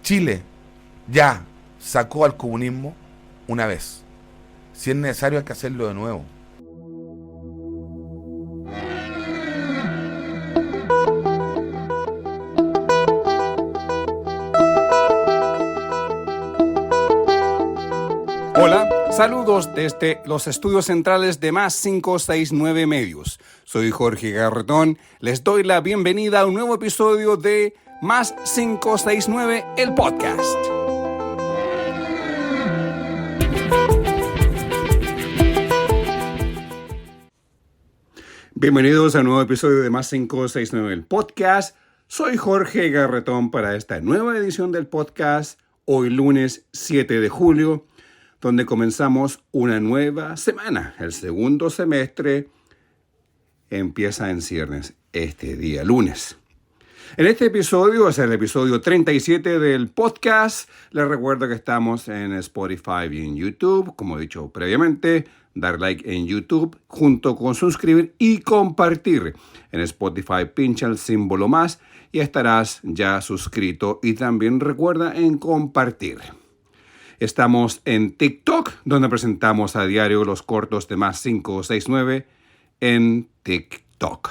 Chile ya sacó al comunismo una vez. Si es necesario hay que hacerlo de nuevo. Hola, saludos desde los estudios centrales de Más 569 Medios. Soy Jorge Garretón, les doy la bienvenida a un nuevo episodio de Más 569, el podcast. Bienvenidos a un nuevo episodio de Más 569, el podcast. Soy Jorge Garretón para esta nueva edición del podcast, hoy lunes 7 de julio. Donde comenzamos una nueva semana. El segundo semestre empieza en ciernes este día lunes. En este episodio, es el episodio 37 del podcast. Les recuerdo que estamos en Spotify y en YouTube. Como he dicho previamente, dar like en YouTube junto con suscribir y compartir. En Spotify pincha el símbolo más y estarás ya suscrito. Y también recuerda en compartir. Estamos en TikTok, donde presentamos a diario los cortos de Más 569 en TikTok.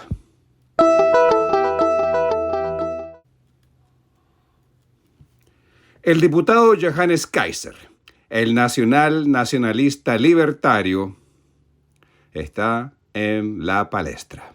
El diputado Johannes Kaiser, el nacionalista libertario, está en la palestra.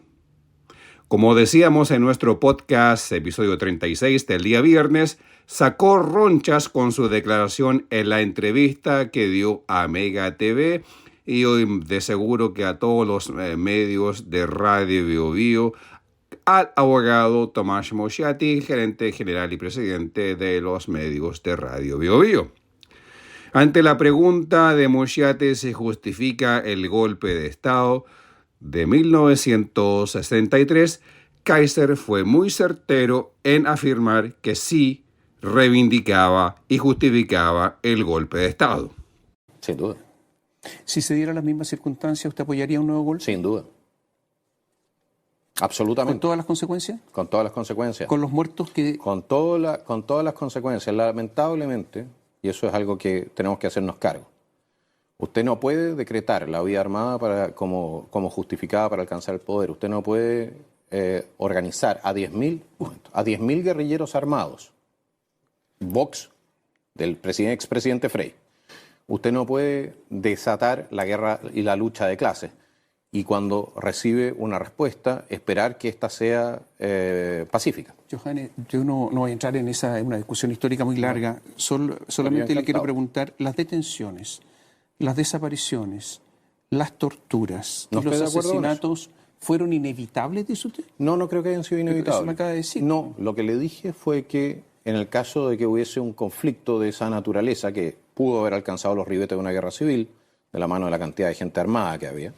Como decíamos en nuestro podcast, episodio 36 del día viernes, sacó ronchas con su declaración en la entrevista que dio a Mega TV y hoy de seguro que a todos los medios de Radio Bio Bio, al abogado Tomás Moschati, gerente general y presidente de los medios de Radio Bio Bio. Ante la pregunta de Moschati si justifica el golpe de Estado de 1963, Kaiser fue muy certero en afirmar que sí reivindicaba y justificaba el golpe de Estado. Sin duda. Si se dieran las mismas circunstancias, ¿usted apoyaría un nuevo golpe? Sin duda. Absolutamente. ¿Con todas las consecuencias? Con todas las consecuencias. ¿Con los muertos que...? Con todas las consecuencias. Lamentablemente, y eso es algo que tenemos que hacernos cargo, usted no puede decretar la vía armada como justificada para alcanzar el poder. Usted no puede organizar a 10.000 guerrilleros armados, Vox, del expresidente Frei. Usted no puede desatar la guerra y la lucha de clases y cuando recibe una respuesta esperar que ésta sea pacífica. Johannes, yo no voy a entrar en una discusión histórica muy larga. Solamente le quiero preguntar, las detenciones, las desapariciones, las torturas y los asesinatos fueron inevitables, dice usted. No creo que hayan sido inevitables. Eso me acaba de decir. No, lo que le dije fue que en el caso de que hubiese un conflicto de esa naturaleza que pudo haber alcanzado los ribetes de una guerra civil, de la mano de la cantidad de gente armada que había,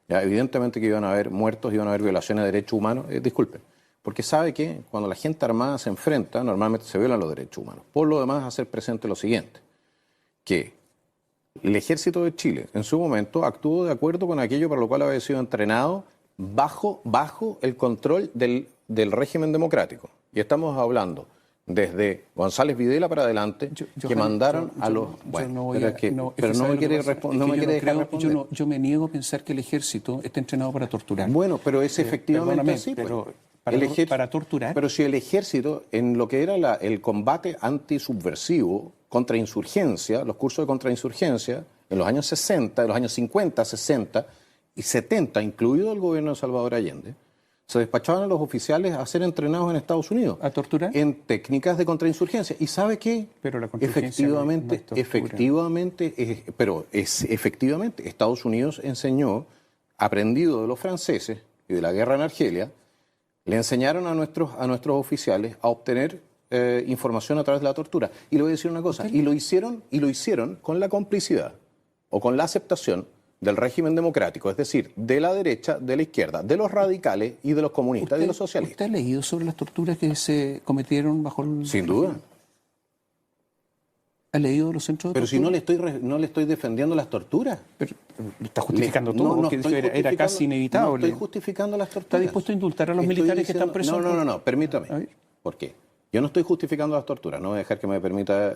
ya, evidentemente que iban a haber muertos, iban a haber violaciones de derechos humanos, disculpe, porque sabe que cuando la gente armada se enfrenta, normalmente se violan los derechos humanos. Por lo demás, hacer presente lo siguiente, que el ejército de Chile en su momento actuó de acuerdo con aquello para lo cual había sido entrenado bajo el control del régimen democrático. Y estamos hablando desde González Videla para adelante, que mandaron a los... Bueno, pero no me quiere dejar responder. Yo me niego a pensar que el ejército está entrenado para torturar. Bueno, pero es efectivamente así. Pero para torturar. Pero si el ejército, en lo que era el combate antisubversivo, contrainsurgencia, los cursos de contrainsurgencia, en los años 60, en los años 50, 60 y 70, incluido el gobierno de Salvador Allende, se despachaban a los oficiales a ser entrenados en Estados Unidos. ¿A torturar? En técnicas de contrainsurgencia. ¿Y sabe qué? Pero la efectivamente, Estados Unidos enseñó, aprendido de los franceses y de la guerra en Argelia, le enseñaron a nuestros oficiales a obtener información a través de la tortura. Y le voy a decir una cosa, y lo hicieron con la complicidad o con la aceptación del régimen democrático, es decir, de la derecha, de la izquierda, de los radicales y de los comunistas y de los socialistas. ¿Usted ha leído sobre las torturas que se cometieron bajo el... Sin duda. ¿Ha leído los centros de tortura? Pero si no le estoy defendiendo las torturas. Pero está justificando todo, porque era casi inevitable. No estoy justificando las torturas. ¿Está dispuesto a indultar a los militares que están presos? No, permítame. ¿Por qué? Yo no estoy justificando las torturas, no voy a dejar que me permita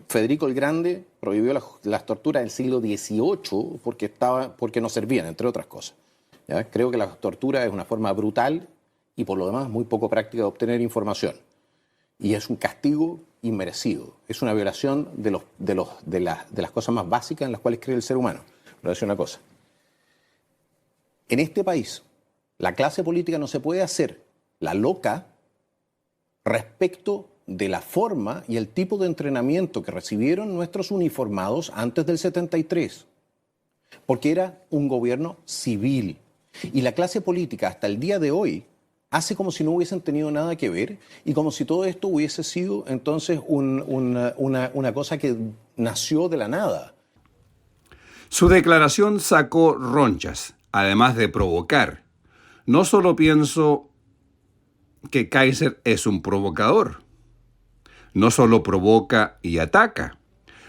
Federico el Grande prohibió las torturas del siglo XVIII porque no servían, entre otras cosas. ¿Ya? Creo que la tortura es una forma brutal y por lo demás muy poco práctica de obtener información. Y es un castigo inmerecido. Es una violación de las cosas más básicas en las cuales cree el ser humano. Voy a decir una cosa. En este país, la clase política no se puede hacer la loca respecto de la forma y el tipo de entrenamiento que recibieron nuestros uniformados antes del 73. Porque era un gobierno civil. Y la clase política hasta el día de hoy hace como si no hubiesen tenido nada que ver y como si todo esto hubiese sido entonces una cosa que nació de la nada. Su declaración sacó ronchas, además de provocar. No solo pienso que Kaiser es un provocador. No solo provoca y ataca.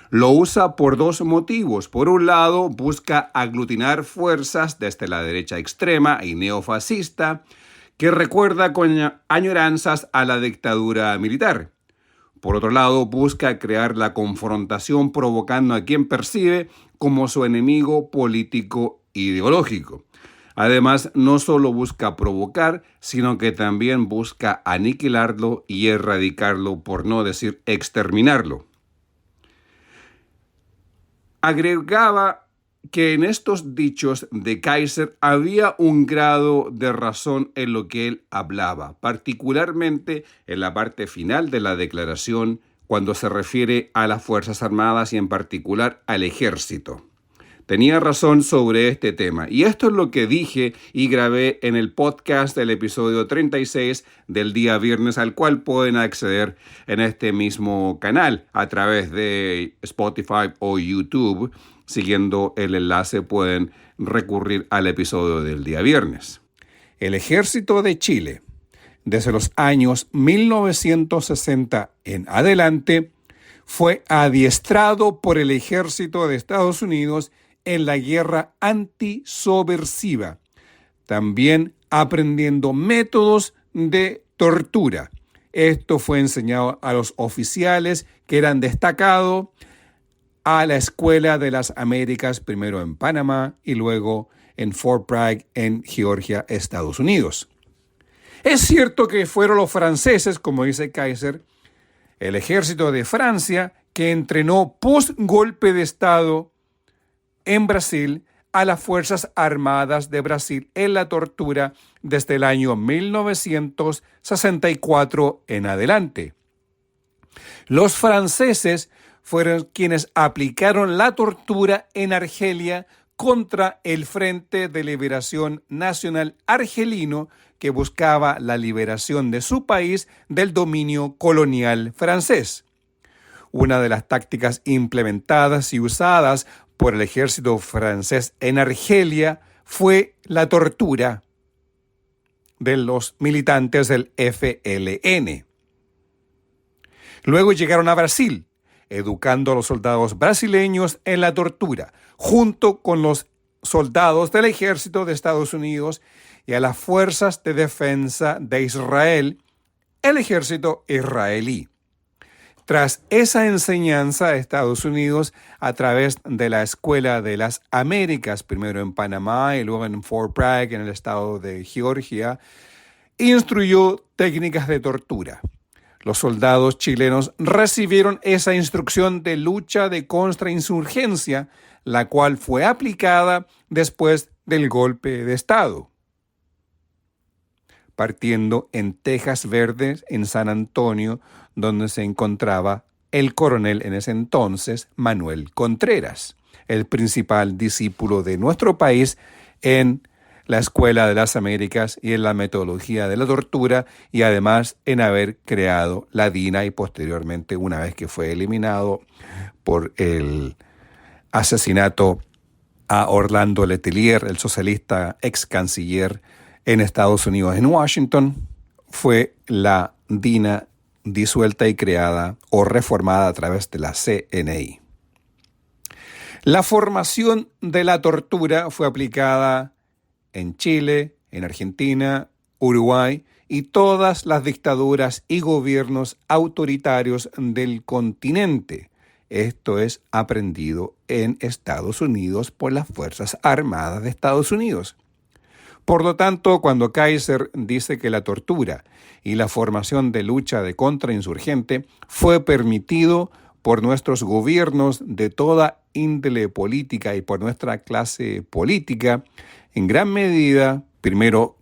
Lo usa por dos motivos. Por un lado, busca aglutinar fuerzas desde la derecha extrema y neofascista que recuerda con añoranzas a la dictadura militar. Por otro lado, busca crear la confrontación provocando a quien percibe como su enemigo político ideológico. Además, no solo busca provocar, sino que también busca aniquilarlo y erradicarlo, por no decir exterminarlo. Agregaba que en estos dichos de Kaiser había un grado de razón en lo que él hablaba, particularmente en la parte final de la declaración, cuando se refiere a las Fuerzas Armadas y en particular al Ejército. Tenía razón sobre este tema, y esto es lo que dije y grabé en el podcast del episodio 36 del día viernes, al cual pueden acceder en este mismo canal a través de Spotify o YouTube. Siguiendo el enlace pueden recurrir al episodio del día viernes. El Ejército de Chile, desde los años 1960 en adelante, fue adiestrado por el Ejército de Estados Unidos en la guerra antisubversiva, también aprendiendo métodos de tortura. Esto fue enseñado a los oficiales que eran destacados a la Escuela de las Américas, primero en Panamá y luego en Fort Bragg, en Georgia, Estados Unidos. Es cierto que fueron los franceses, como dice Kaiser, el ejército de Francia, que entrenó post-golpe de Estado en Brasil a las Fuerzas Armadas de Brasil en la tortura desde el año 1964 en adelante. Los franceses fueron quienes aplicaron la tortura en Argelia contra el Frente de Liberación Nacional Argelino, que buscaba la liberación de su país del dominio colonial francés. Una de las tácticas implementadas y usadas por el ejército francés en Argelia fue la tortura de los militantes del FLN. Luego llegaron a Brasil, educando a los soldados brasileños en la tortura, junto con los soldados del ejército de Estados Unidos y a las fuerzas de defensa de Israel, el ejército israelí. Tras esa enseñanza, Estados Unidos, a través de la Escuela de las Américas, primero en Panamá y luego en Fort Bragg, en el estado de Georgia, instruyó técnicas de tortura. Los soldados chilenos recibieron esa instrucción de lucha de contrainsurgencia, la cual fue aplicada después del golpe de Estado, partiendo en Tejas Verdes, en San Antonio, donde se encontraba el coronel en ese entonces, Manuel Contreras, el principal discípulo de nuestro país en la Escuela de las Américas y en la metodología de la tortura, y además en haber creado la DINA y posteriormente, una vez que fue eliminado por el asesinato a Orlando Letelier, el socialista ex canciller en Estados Unidos, en Washington, fue la DINA disuelta y creada o reformada a través de la CNI. La formación de la tortura fue aplicada en Chile, en Argentina, Uruguay y todas las dictaduras y gobiernos autoritarios del continente. Esto es aprendido en Estados Unidos por las Fuerzas Armadas de Estados Unidos. Por lo tanto, cuando Kaiser dice que la tortura y la formación de lucha de contrainsurgente fue permitido por nuestros gobiernos de toda índole política y por nuestra clase política, en gran medida, primero,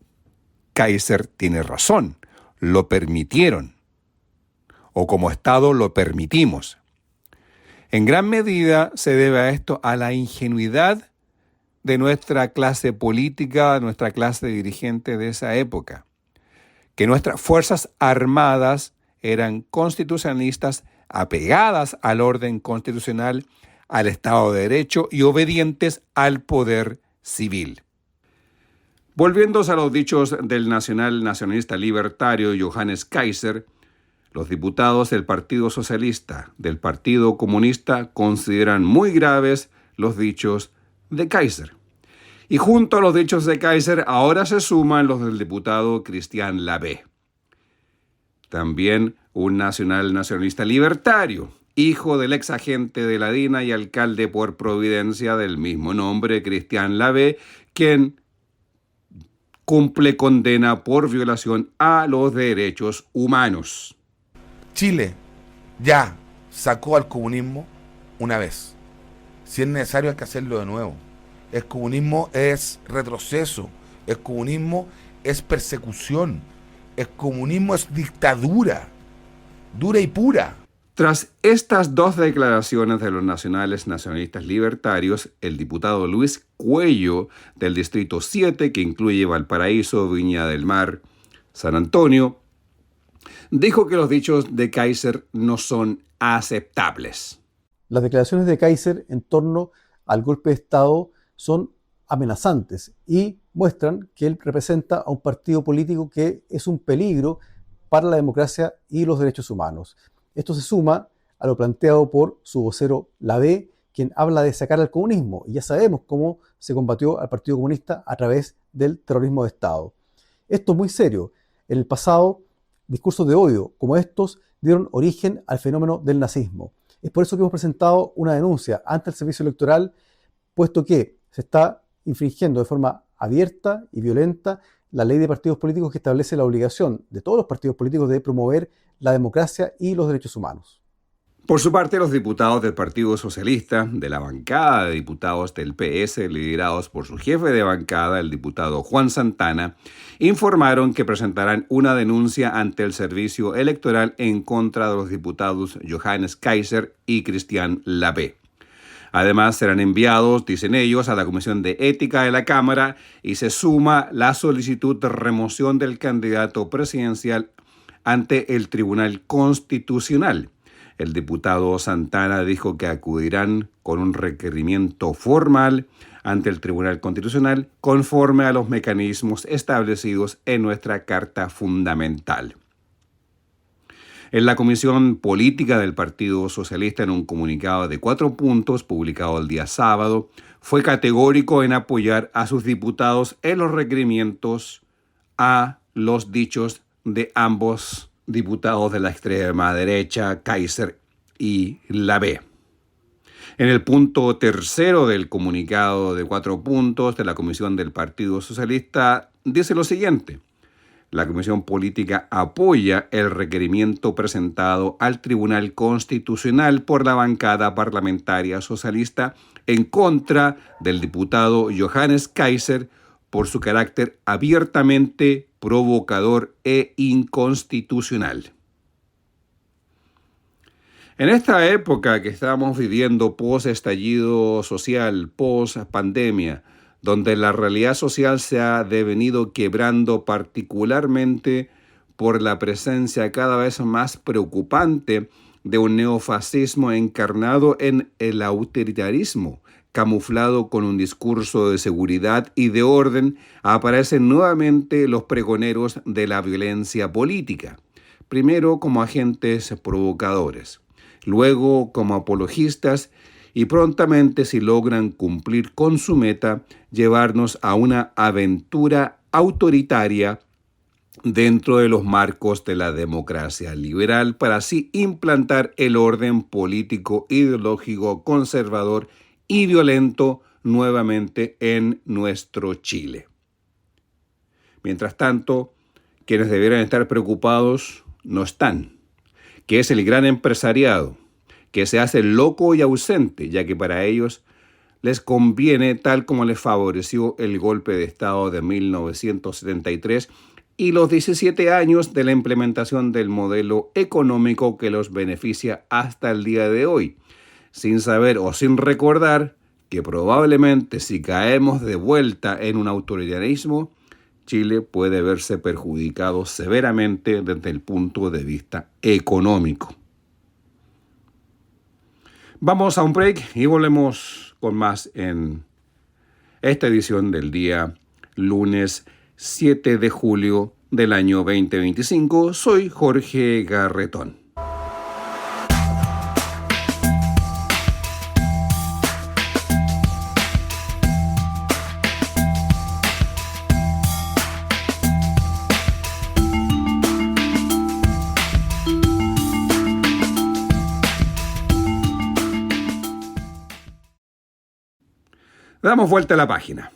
Kaiser tiene razón, lo permitieron, o como Estado lo permitimos. En gran medida se debe a esto a la ingenuidad de nuestra clase política, nuestra clase dirigente de esa época, que nuestras fuerzas armadas eran constitucionalistas, apegadas al orden constitucional, al Estado de Derecho y obedientes al poder civil. Volviendo a los dichos del nacionalista libertario Johannes Kaiser, los diputados del Partido Socialista, del Partido Comunista, consideran muy graves los dichos de Kaiser. Y junto a los dichos de Kaiser, ahora se suman los del diputado Christian Labé. También un nacionalista libertario, hijo del ex agente de la DINA y alcalde por Providencia del mismo nombre, Christian Labé, quien cumple condena por violación a los derechos humanos. Chile ya sacó al comunismo una vez. Si es necesario hay que hacerlo de nuevo. El comunismo es retroceso. El comunismo es persecución. El comunismo es dictadura. Dura y pura. Tras estas dos declaraciones de los nacionalistas libertarios, el diputado Luis Cuello del Distrito 7, que incluye Valparaíso, Viña del Mar, San Antonio, dijo que los dichos de Kaiser no son aceptables. Las declaraciones de Kaiser en torno al golpe de Estado son amenazantes y muestran que él representa a un partido político que es un peligro para la democracia y los derechos humanos. Esto se suma a lo planteado por su vocero Labé, quien habla de sacar al comunismo, y ya sabemos cómo se combatió al Partido Comunista a través del terrorismo de Estado. Esto es muy serio. En el pasado, discursos de odio como estos dieron origen al fenómeno del nazismo. Es por eso que hemos presentado una denuncia ante el Servicio Electoral, puesto que se está infringiendo de forma abierta y violenta la ley de partidos políticos que establece la obligación de todos los partidos políticos de promover la democracia y los derechos humanos. Por su parte, los diputados del Partido Socialista, de la bancada de diputados del PS, liderados por su jefe de bancada, el diputado Juan Santana, informaron que presentarán una denuncia ante el Servicio Electoral en contra de los diputados Johannes Kaiser y Christian Labé. Además, serán enviados, dicen ellos, a la Comisión de Ética de la Cámara y se suma la solicitud de remoción del candidato presidencial ante el Tribunal Constitucional. El diputado Santana dijo que acudirán con un requerimiento formal ante el Tribunal Constitucional conforme a los mecanismos establecidos en nuestra Carta Fundamental. En la Comisión Política del Partido Socialista, en un comunicado de 4 puntos publicado el día sábado, fue categórico en apoyar a sus diputados en los requerimientos a los dichos de ambos diputados de la extrema derecha, Kaiser y Labé. En el punto tercero del comunicado de 4 puntos de la Comisión del Partido Socialista, dice lo siguiente: la Comisión Política apoya el requerimiento presentado al Tribunal Constitucional por la bancada parlamentaria socialista en contra del diputado Johannes Kaiser por su carácter abiertamente provocador e inconstitucional. En esta época que estamos viviendo post-estallido social, post-pandemia, donde la realidad social se ha devenido quebrando particularmente por la presencia cada vez más preocupante de un neofascismo encarnado en el autoritarismo, camuflado con un discurso de seguridad y de orden, aparecen nuevamente los pregoneros de la violencia política, primero como agentes provocadores, luego como apologistas, y prontamente, si logran cumplir con su meta, llevarnos a una aventura autoritaria dentro de los marcos de la democracia liberal para así implantar el orden político, ideológico, conservador y violento nuevamente en nuestro Chile. Mientras tanto, quienes debieran estar preocupados no están, que es el gran empresariado, que se hace loco y ausente, ya que para ellos les conviene tal como les favoreció el golpe de Estado de 1973 y los 17 años de la implementación del modelo económico que los beneficia hasta el día de hoy, sin saber o sin recordar que probablemente si caemos de vuelta en un autoritarismo, Chile puede verse perjudicado severamente desde el punto de vista económico. Vamos a un break y volvemos con más en esta edición del día lunes 7 de julio del año 2025. Soy Jorge Garretón. Damos vuelta a la página.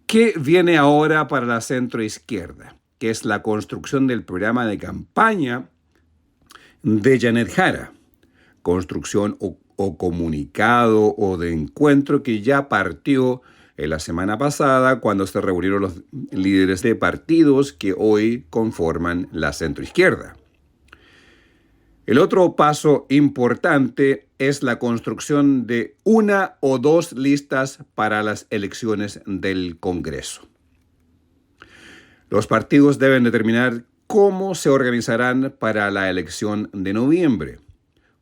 ¿Qué viene ahora para la centroizquierda? Que es la construcción del programa de campaña de Janet Jara. Construcción o comunicado o de encuentro que ya partió en la semana pasada cuando se reunieron los líderes de partidos que hoy conforman la centroizquierda. El otro paso importante es la construcción de una o dos listas para las elecciones del Congreso. Los partidos deben determinar cómo se organizarán para la elección de noviembre.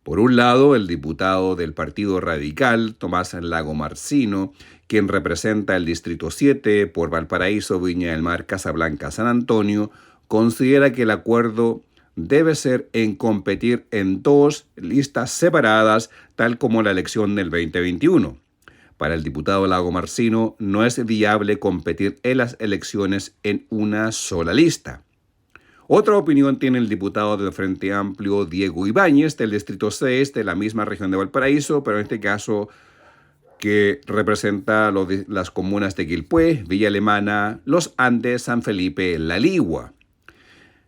Por un lado, el diputado del Partido Radical, Tomás Lagomarsino, quien representa el Distrito 7 por Valparaíso, Viña del Mar, Casablanca, San Antonio, considera que el acuerdo debe ser en competir en dos listas separadas, tal como la elección del 2021. Para el diputado Lagomarsino, no es viable competir en las elecciones en una sola lista. Otra opinión tiene el diputado del Frente Amplio, Diego Ibáñez, del Distrito 6, de la misma región de Valparaíso, pero en este caso que representa las comunas de Quilpué, Villa Alemana, Los Andes, San Felipe, La Ligua.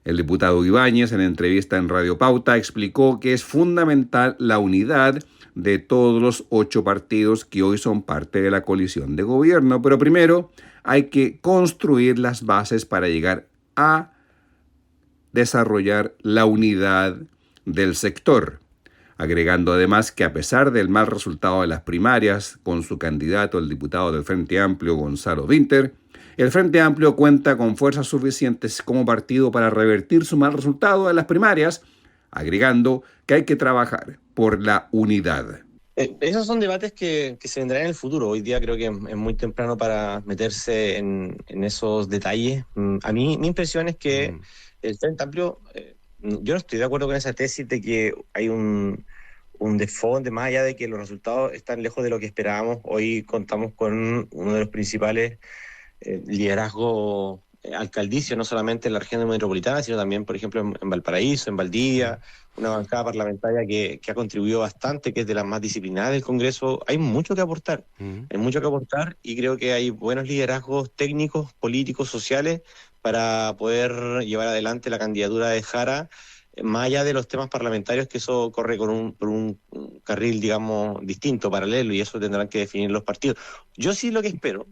El diputado Ibáñez, en entrevista en Radio Pauta, explicó que es fundamental la unidad de todos los 8 partidos que hoy son parte de la coalición de gobierno, pero primero hay que construir las bases para llegar a desarrollar la unidad del sector, agregando además que a pesar del mal resultado de las primarias con su candidato, el diputado del Frente Amplio, Gonzalo Vinter, el Frente Amplio cuenta con fuerzas suficientes como partido para revertir su mal resultado en las primarias, agregando que hay que trabajar por la unidad. Esos son debates que se vendrán en el futuro. Hoy día creo que es muy temprano para meterse en esos detalles. A mí mi impresión es que el Frente Amplio, yo no estoy de acuerdo con esa tesis de que hay un desfonde, más allá de que los resultados están lejos de lo que esperábamos. Hoy contamos con uno de los principales liderazgo alcaldicio, no solamente en la región metropolitana, sino también, por ejemplo, en Valparaíso, en Valdivia, una bancada parlamentaria que ha contribuido bastante, que es de las más disciplinadas del Congreso. Hay mucho que aportar, hay mucho que aportar, y creo que hay buenos liderazgos técnicos, políticos, sociales, para poder llevar adelante la candidatura de Jara, más allá de los temas parlamentarios, que eso corre por un carril, digamos, distinto, paralelo, y eso tendrán que definir los partidos. Yo sí lo que espero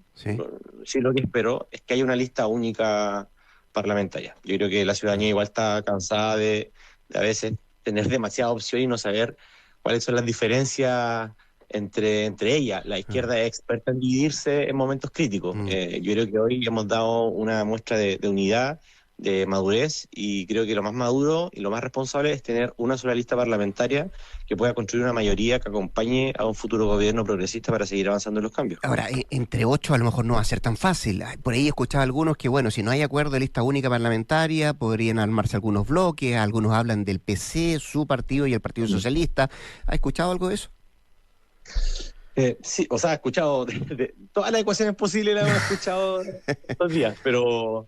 es que haya una lista única parlamentaria. Yo creo que la ciudadanía igual está cansada de a veces tener demasiada opción y no saber cuáles son las diferencias entre ellas. La izquierda es experta en dividirse en momentos críticos. Yo creo que hoy hemos dado una muestra de unidad, de madurez, y creo que lo más maduro y lo más responsable es tener una sola lista parlamentaria que pueda construir una mayoría que acompañe a un futuro gobierno progresista para seguir avanzando en los cambios. Ahora, entre 8 a lo mejor no va a ser tan fácil. Por ahí he escuchado a algunos que, bueno, si no hay acuerdo de lista única parlamentaria, podrían armarse algunos bloques. Algunos hablan del PC, su partido y el Partido Socialista. ¿Ha escuchado algo de eso? Sí, o sea, he escuchado de todas las ecuaciones posibles, las hemos escuchado estos días, pero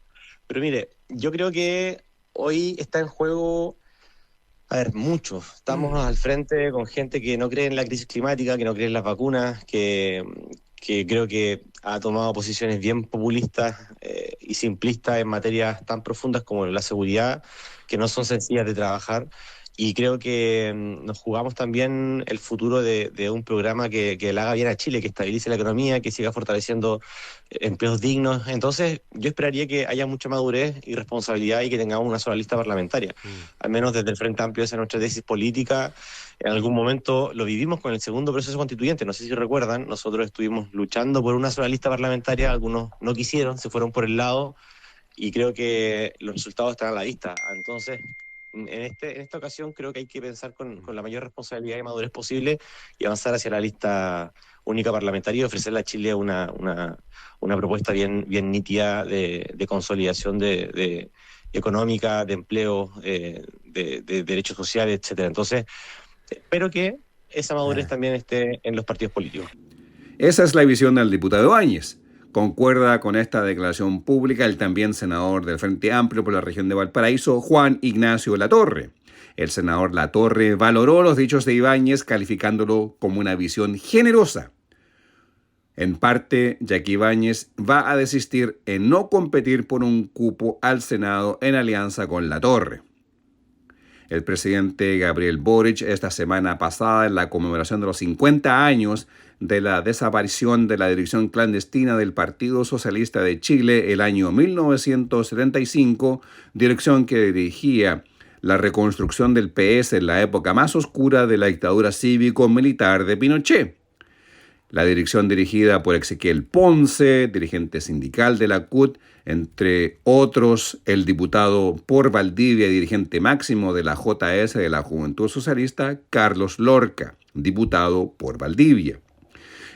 Pero mire, yo creo que hoy está en juego, a ver, mucho. Estamos al frente con gente que no cree en la crisis climática, que no cree en las vacunas, que creo que ha tomado posiciones bien populistas y simplistas en materias tan profundas como la seguridad, que no son sencillas de trabajar. Y creo que nos jugamos también el futuro de un programa que le haga bien a Chile, que estabilice la economía, que siga fortaleciendo empleos dignos. Entonces, yo esperaría que haya mucha madurez y responsabilidad y que tengamos una sola lista parlamentaria. Al menos desde el Frente Amplio, esa es nuestra tesis política. En algún momento lo vivimos con el segundo proceso constituyente. No sé si recuerdan, nosotros estuvimos luchando por una sola lista parlamentaria. Algunos no quisieron, se fueron por el lado. Y creo que los resultados están a la vista. Entonces, en esta ocasión creo que hay que pensar con la mayor responsabilidad y madurez posible y avanzar hacia la lista única parlamentaria y ofrecerle a Chile una propuesta bien nítida de consolidación de económica, de empleo, de derechos sociales, etcétera. Entonces, espero que esa madurez también esté en los partidos políticos. Esa es la visión del diputado Ibáñez. Concuerda con esta declaración pública el también senador del Frente Amplio por la región de Valparaíso, Juan Ignacio Latorre. El senador Latorre valoró los dichos de Ibáñez calificándolo como una visión generosa. En parte, ya que Ibáñez va a desistir en no competir por un cupo al Senado en alianza con Latorre. El presidente Gabriel Boric esta semana pasada, en la conmemoración de los 50 años de la desaparición de la dirección clandestina del Partido Socialista de Chile el año 1975, dirección que dirigía la reconstrucción del PS en la época más oscura de la dictadura cívico-militar de Pinochet. La dirección dirigida por Ezequiel Ponce, dirigente sindical de la CUT, entre otros el diputado por Valdivia y dirigente máximo de la JS de la Juventud Socialista, Carlos Lorca, diputado por Valdivia.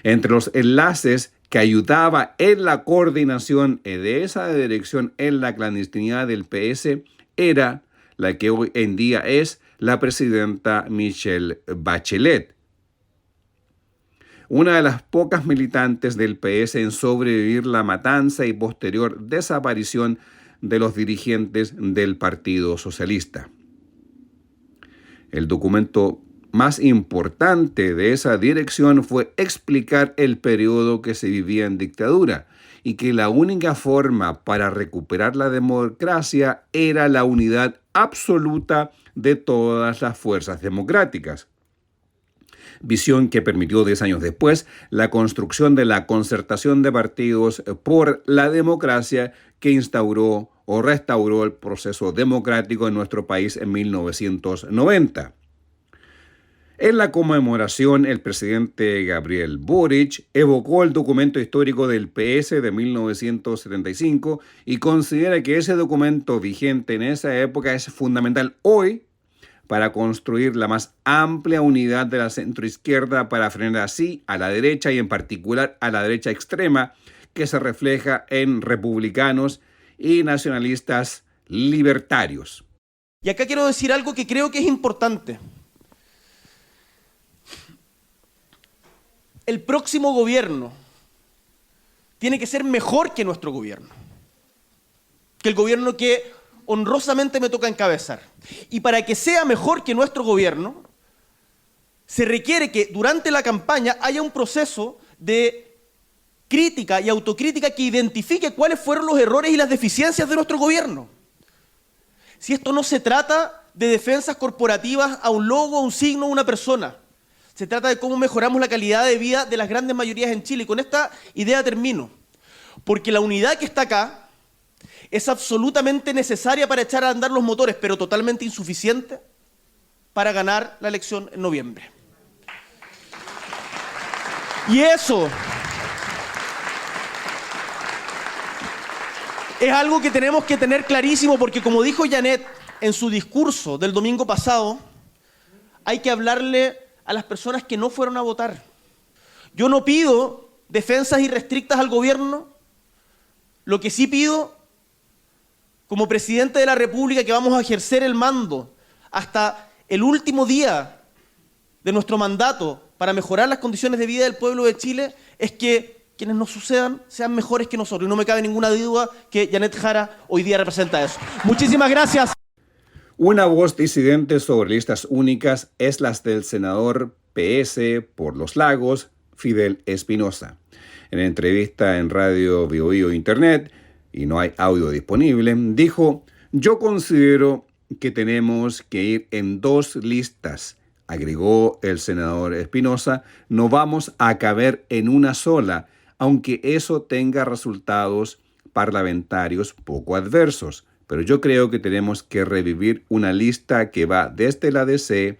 Entre los enlaces que ayudaba en la coordinación de esa dirección en la clandestinidad del PS era la que hoy en día es la presidenta Michelle Bachelet, una de las pocas militantes del PS en sobrevivir la matanza y posterior desaparición de los dirigentes del Partido Socialista. El documento más importante de esa dirección fue explicar el periodo que se vivía en dictadura y que la única forma para recuperar la democracia era la unidad absoluta de todas las fuerzas democráticas. Visión que permitió 10 años después la construcción de la concertación de partidos por la democracia que instauró o restauró el proceso democrático en nuestro país en 1990. En la conmemoración, el presidente Gabriel Boric evocó el documento histórico del PS de 1975 y considera que ese documento vigente en esa época es fundamental hoy para construir la más amplia unidad de la centroizquierda para frenar así a la derecha y en particular a la derecha extrema que se refleja en republicanos y nacionalistas libertarios. Y acá quiero decir algo que creo que es importante. El próximo gobierno tiene que ser mejor que nuestro gobierno, que el gobierno que honrosamente me toca encabezar. Y para que sea mejor que nuestro gobierno, se requiere que durante la campaña haya un proceso de crítica y autocrítica que identifique cuáles fueron los errores y las deficiencias de nuestro gobierno. Si esto no se trata de defensas corporativas a un logo, a un signo, a una persona. Se trata de cómo mejoramos la calidad de vida de las grandes mayorías en Chile. Y con esta idea termino. Porque la unidad que está acá es absolutamente necesaria para echar a andar los motores, pero totalmente insuficiente para ganar la elección en noviembre. Y eso es algo que tenemos que tener clarísimo, porque como dijo Janet en su discurso del domingo pasado, hay que hablarle a las personas que no fueron a votar. Yo no pido defensas irrestrictas al gobierno, lo que sí pido como presidente de la República, que vamos a ejercer el mando hasta el último día de nuestro mandato para mejorar las condiciones de vida del pueblo de Chile, es que quienes nos sucedan sean mejores que nosotros. Y no me cabe ninguna duda que Janet Jara hoy día representa eso. Muchísimas gracias. Una voz disidente sobre listas únicas es la del senador PS por Los Lagos, Fidel Espinosa. En entrevista en Radio Bio Internet, y no hay audio disponible, dijo: yo considero que tenemos que ir en 2 listas. Agregó el senador Espinosa: no vamos a caber en una sola, aunque eso tenga resultados parlamentarios poco adversos. Pero yo creo que tenemos que revivir una lista que va desde la DC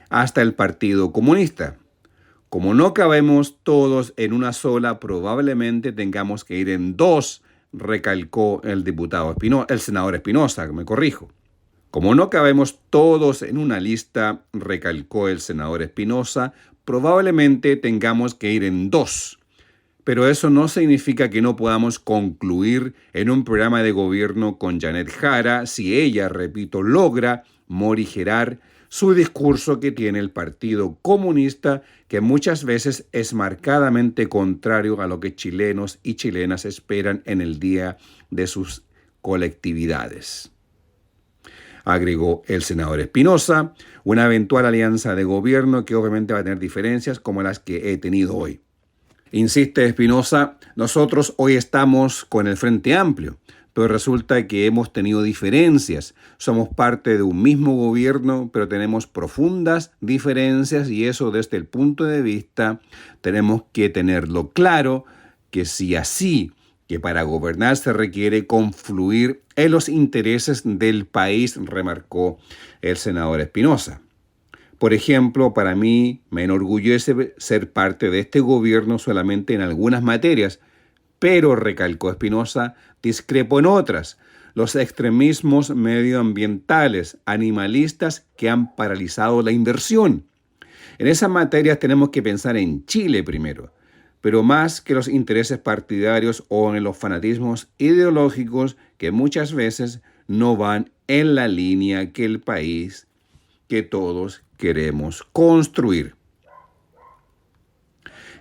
hasta el Partido Comunista. Como no cabemos todos en una sola, probablemente tengamos que ir en 2, recalcó el senador Espinosa, me corrijo. Como no cabemos todos en una lista, recalcó el senador Espinosa, probablemente tengamos que ir en 2. Pero eso no significa que no podamos concluir en un programa de gobierno con Janet Jara si ella, repito, logra morigerar su discurso que tiene el Partido Comunista, que muchas veces es marcadamente contrario a lo que chilenos y chilenas esperan en el día de sus colectividades. Agregó el senador Espinosa, una eventual alianza de gobierno que obviamente va a tener diferencias como las que he tenido hoy. Insiste Espinosa: nosotros hoy estamos con el Frente Amplio, pero resulta que hemos tenido diferencias. Somos parte de un mismo gobierno, pero tenemos profundas diferencias y eso desde el punto de vista tenemos que tenerlo claro, que si así, que para gobernar se requiere confluir en los intereses del país, remarcó el senador Espinosa. Por ejemplo, para mí me enorgullece ser parte de este gobierno solamente en algunas materias, pero, recalcó Espinosa, discrepo en otras. Los extremismos medioambientales, animalistas que han paralizado la inversión. En esas materias tenemos que pensar en Chile primero, pero más que los intereses partidarios o en los fanatismos ideológicos que muchas veces no van en la línea que el país que todos queremos construir.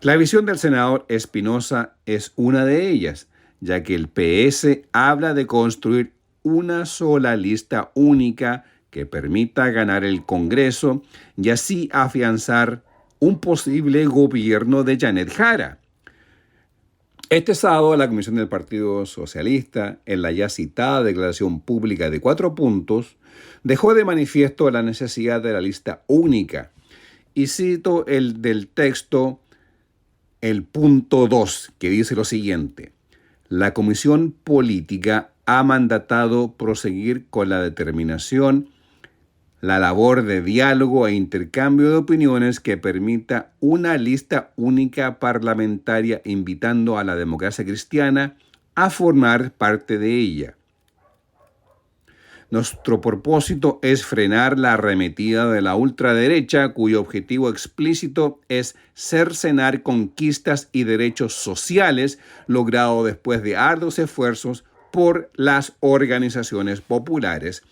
La visión del senador Espinosa es una de ellas, ya que el PS habla de construir una sola lista única que permita ganar el Congreso y así afianzar un posible gobierno de Janet Jara. Este sábado, la Comisión del Partido Socialista, en la ya citada declaración pública de 4 puntos, dejó de manifiesto la necesidad de la lista única. Y cito el del texto, el punto 2, que dice lo siguiente: la Comisión Política ha mandatado proseguir con la determinación, la labor de diálogo e intercambio de opiniones que permita una lista única parlamentaria, invitando a la democracia cristiana a formar parte de ella. Nuestro propósito es frenar la arremetida de la ultraderecha, cuyo objetivo explícito es cercenar conquistas y derechos sociales logrados después de arduos esfuerzos por las organizaciones populares.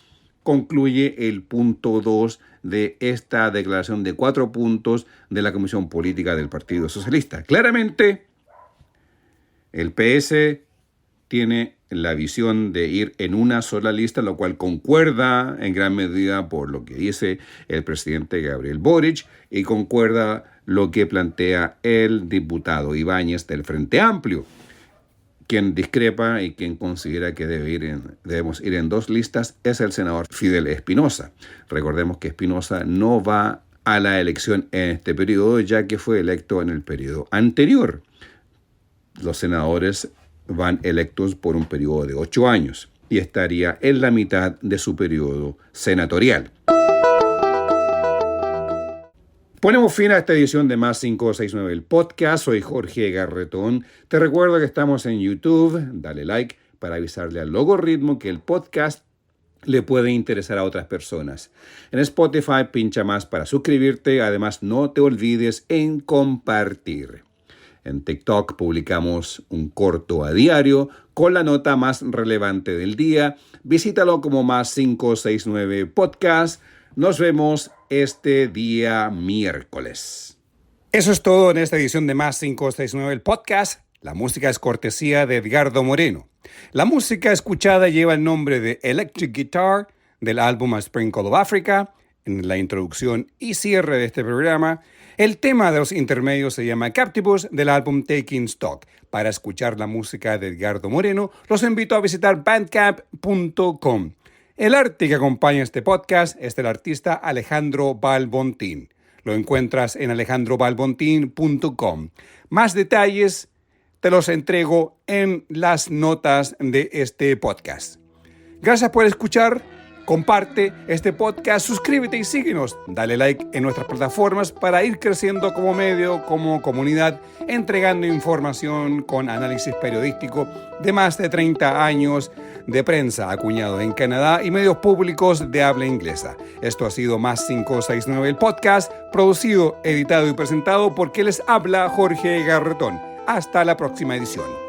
Concluye el punto 2 de esta declaración de 4 puntos de la Comisión Política del Partido Socialista. Claramente, el PS tiene la visión de ir en una sola lista, lo cual concuerda en gran medida por lo que dice el presidente Gabriel Boric y concuerda lo que plantea el diputado Ibáñez del Frente Amplio. Quien discrepa y quien considera que debemos ir en 2 listas es el senador Fidel Espinosa. Recordemos que Espinosa no va a la elección en este periodo, ya que fue electo en el periodo anterior. Los senadores van electos por un periodo de 8 años y estaría en la mitad de su periodo senatorial. Ponemos fin a esta edición de Más 569, el podcast. Soy Jorge Garretón. Te recuerdo que estamos en YouTube. Dale like para avisarle al logoritmo que el podcast le puede interesar a otras personas. En Spotify, pincha más para suscribirte. Además, no te olvides en compartir. En TikTok publicamos un corto a diario con la nota más relevante del día. Visítalo como Más 569 Podcast. Nos vemos este día miércoles. Eso es todo en esta edición de Más 569 el Podcast. La música es cortesía de Edgardo Moreno. La música escuchada lleva el nombre de Electric Guitar del álbum A Sprinkle of Africa. En la introducción y cierre de este programa, el tema de los intermedios se llama Captivus del álbum Taking Stock. Para escuchar la música de Edgardo Moreno, los invito a visitar bandcamp.com. El arte que acompaña este podcast es del artista Alejandro Balbontín. Lo encuentras en alejandrobalbontin.com. Más detalles te los entrego en las notas de este podcast. Gracias por escuchar. Comparte este podcast, suscríbete y síguenos. Dale like en nuestras plataformas para ir creciendo como medio, como comunidad, entregando información con análisis periodístico de más de 30 años de prensa acuñado en Canadá y medios públicos de habla inglesa. Esto ha sido Más 569, el podcast, producido, editado y presentado por quien les habla Jorge Garretón. Hasta la próxima edición.